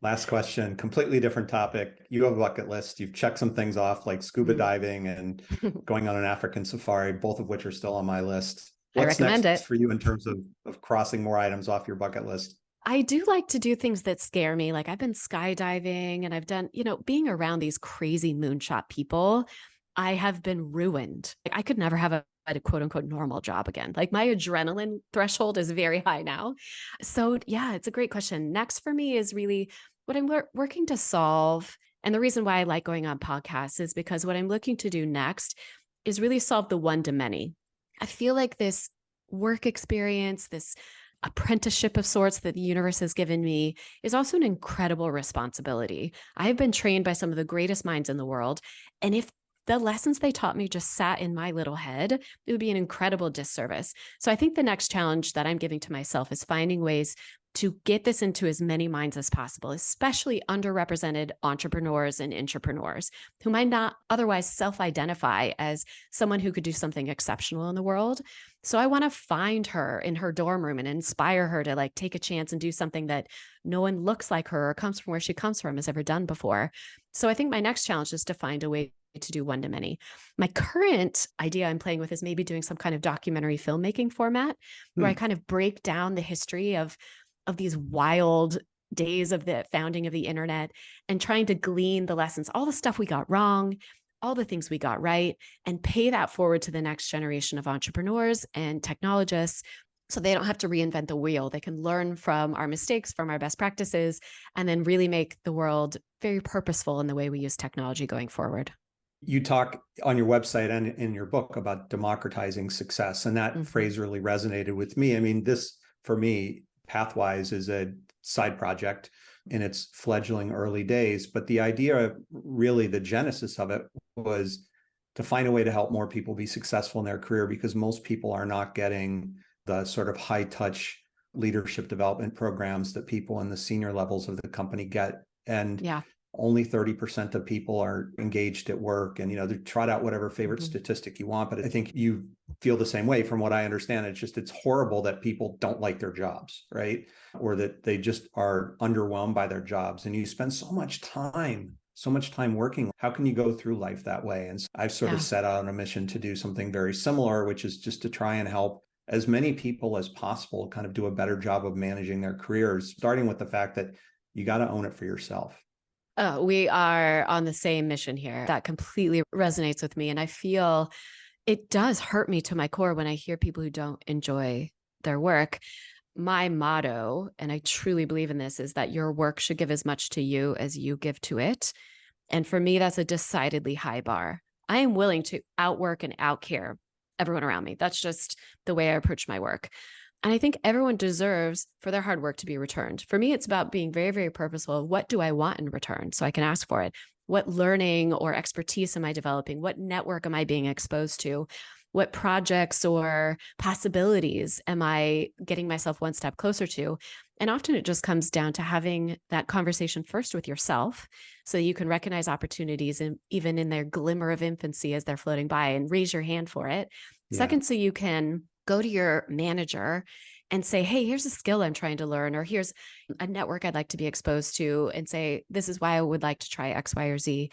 [SPEAKER 2] Last question, completely different topic. You have a bucket list. You've checked some things off like scuba diving and going on an African safari, both of which are still on my list.
[SPEAKER 3] I
[SPEAKER 2] What's
[SPEAKER 3] recommend
[SPEAKER 2] next
[SPEAKER 3] it.
[SPEAKER 2] for you in terms of crossing more items off your bucket list?
[SPEAKER 3] I do like to do things that scare me. Like I've been skydiving and I've done, being around these crazy moonshot people, I have been ruined. Like I could never have a quote unquote normal job again. Like my adrenaline threshold is very high now. So yeah, it's a great question. Next for me is really what I'm working to solve. And the reason why I like going on podcasts is because what I'm looking to do next is really solve the one to many. I feel like this work experience, this apprenticeship of sorts that the universe has given me is also an incredible responsibility. I have been trained by some of the greatest minds in the world. And if the lessons they taught me just sat in my little head, it would be an incredible disservice. So I think the next challenge that I'm giving to myself is finding ways to get this into as many minds as possible, especially underrepresented entrepreneurs and intrapreneurs who might not otherwise self-identify as someone who could do something exceptional in the world. So I want to find her in her dorm room and inspire her to like take a chance and do something that no one looks like her or comes from where she comes from has ever done before. So I think my next challenge is to find a way to do one to many. My current idea I'm playing with is maybe doing some kind of documentary filmmaking format where I kind of break down the history of these wild days of the founding of the internet and trying to glean the lessons, all the stuff we got wrong, all the things we got right, and pay that forward to the next generation of entrepreneurs and technologists so they don't have to reinvent the wheel. They can learn from our mistakes, from our best practices, and then really make the world very purposeful in the way we use technology going forward.
[SPEAKER 2] You talk on your website and in your book about democratizing success, and that phrase really resonated with me. I mean, this, for me, Pathwise is a side project in its fledgling early days, but the idea, really the genesis of it, was to find a way to help more people be successful in their career, because most people are not getting the sort of high touch leadership development programs that people in the senior levels of the company get. And only 30% of people are engaged at work. And, they trot out whatever favorite statistic you want. But I think you feel the same way from what I understand. It's horrible that people don't like their jobs, right? Or that they just are underwhelmed by their jobs. And you spend so much time working. How can you go through life that way? And so I've sort of set out on a mission to do something very similar, which is just to try and help as many people as possible kind of do a better job of managing their careers, starting with the fact that you got to own it for yourself.
[SPEAKER 3] Oh, we are on the same mission here. That completely resonates with me. And I feel it does hurt me to my core when I hear people who don't enjoy their work. My motto, and I truly believe in this, is that your work should give as much to you as you give to it. And for me, that's a decidedly high bar. I am willing to outwork and outcare everyone around me. That's just the way I approach my work. And I think everyone deserves for their hard work to be returned. For me, it's about being very, very purposeful. What do I want in return so I can ask for it? What learning or expertise am I developing? What network am I being exposed to? What projects or possibilities am I getting myself one step closer to? And often it just comes down to having that conversation first with yourself so you can recognize opportunities and even in their glimmer of infancy as they're floating by and raise your hand for it. Second, so you can go to your manager and say, hey, here's a skill I'm trying to learn, or here's a network I'd like to be exposed to, and say, this is why I would like to try X, Y, or Z.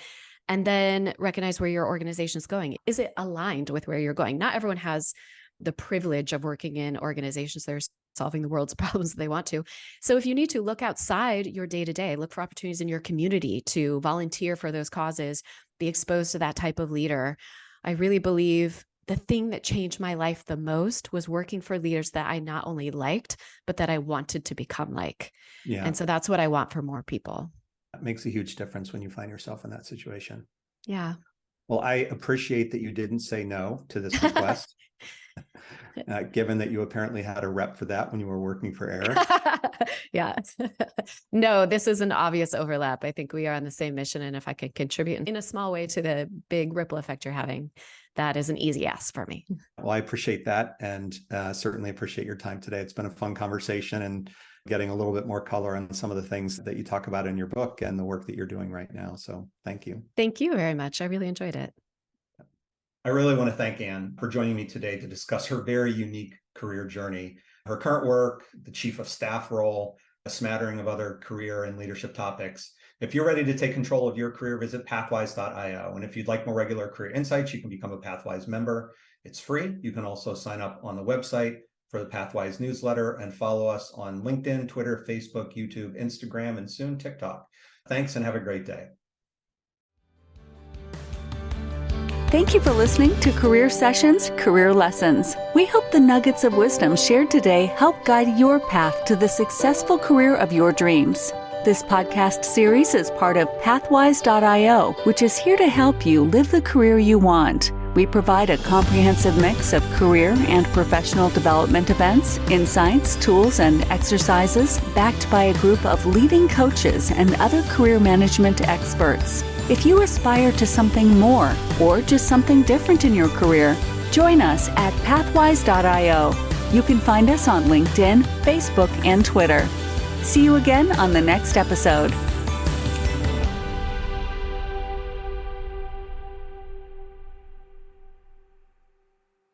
[SPEAKER 3] And then recognize where your organization is going. Is it aligned with where you're going? Not everyone has the privilege of working in organizations that are solving the world's problems that they want to. So if you need to, look outside your day-to-day, look for opportunities in your community to volunteer for those causes, be exposed to that type of leader. I really believe the thing that changed my life the most was working for leaders that I not only liked, but that I wanted to become like.
[SPEAKER 2] Yeah.
[SPEAKER 3] And so that's what I want for more people.
[SPEAKER 2] That makes a huge difference when you find yourself in that situation.
[SPEAKER 3] Yeah.
[SPEAKER 2] Well, I appreciate that you didn't say no to this request, given that you apparently had a rep for that when you were working for Eric.
[SPEAKER 3] Yeah. No, this is an obvious overlap. I think we are on the same mission. And if I could contribute in a small way to the big ripple effect you're having, that is an easy yes for me.
[SPEAKER 2] Well, I appreciate that, and certainly appreciate your time today. It's been a fun conversation and getting a little bit more color on some of the things that you talk about in your book and the work that you're doing right now. So thank you.
[SPEAKER 3] Thank you very much. I really enjoyed it.
[SPEAKER 2] I really want to thank Anne for joining me today to discuss her very unique career journey, her current work, the chief of staff role, a smattering of other career and leadership topics. If you're ready to take control of your career, visit pathwise.io. And if you'd like more regular career insights, you can become a Pathwise member. It's free. You can also sign up on the website for the Pathwise newsletter and follow us on LinkedIn, Twitter, Facebook, YouTube, Instagram, and soon TikTok. Thanks and have a great day.
[SPEAKER 1] Thank you for listening to Career Sessions, Career Lessons. We hope the nuggets of wisdom shared today help guide your path to the successful career of your dreams. This podcast series is part of Pathwise.io, which is here to help you live the career you want. We provide a comprehensive mix of career and professional development events, insights, tools, and exercises backed by a group of leading coaches and other career management experts. If you aspire to something more or just something different in your career, join us at Pathwise.io. You can find us on LinkedIn, Facebook, and Twitter. See you again on the next episode.